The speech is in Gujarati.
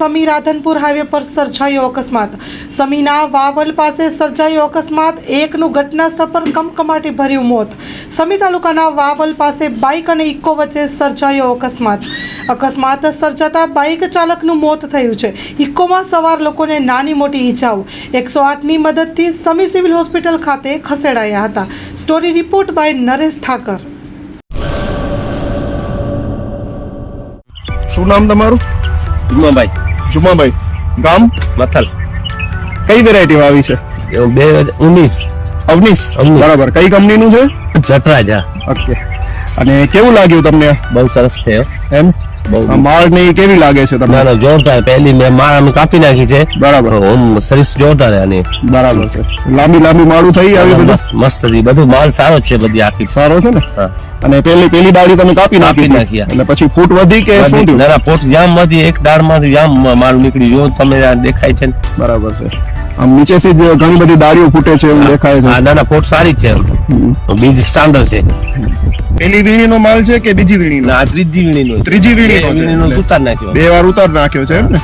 સમી રાધનપુર હાઈવે પર સર્જાયો અકસ્માત। સમીના વાવલ પાસે સર્જાયો અકસ્માત, એકનું ઘટના સ્થળ પર કમકમાટી ભર્યું મોત। સમી તાલુકાના વાવલ પાસે બાઇક અને ઇકો વચ્ચે સર્જાયો અકસ્માત સર્જાતા બાઇક ચાલકનું મોત થયું છે। ઇકોમાં સવાર લોકોને નાની મોટી ઈજાઓ 108ની મદદથી સમી સિવિલ હોસ્પિટલ ખાતે ખસેડાયા હતા। Story report by Naresh Thakar. શું નામ તમારું? જુમાભાઈ, ગામ મથલ કઈ વેરાયટી આવી છે? 2019 અવનીશ, બરાબર। કઈ કંપનીનું છે? જટરાજા। ઓકે, અને કેવું લાગ્યું તમને? બહુ સરસ છે એમ માળ ને કેવી લાગે છે તમને? ના જોરદાર, પહેલી મેં માળ અમે કાપી નાખી છે, બરાબર। સર્વિસ જોરદાર આની, બરાબર છે। લાંબી માળું થઈ આવી બધું મસ્ત હતી, બધું માલ સારો છે, બધી આખી સારો છે ને? હા। અને પેલી ડાળી તમે કાપી નાખી એટલે પછી ફૂટ વધી કે શું થયું? ના ફૂટ જામ માંથી એક ડાળ માંથી જામ માલ નીકળી, જો તમે દેખાય છે ને? બરાબર છે। આમ નીચેથી જ ઘણી બધી ડાળીઓ ફૂટે છે એવું દેખાય છે। ના ફૂટ સારી જ છે, બીજ સ્ટાન્ડર્ડ છે। પેલી વીણીનો માલ છે કે બીજી વીણીનો? ના ત્રીજી વીણીનો ત્રીજી વીણીનો ઉતાર નાખ્યો, 2 વાર ઉતાર નાખ્યો છે એમ ને?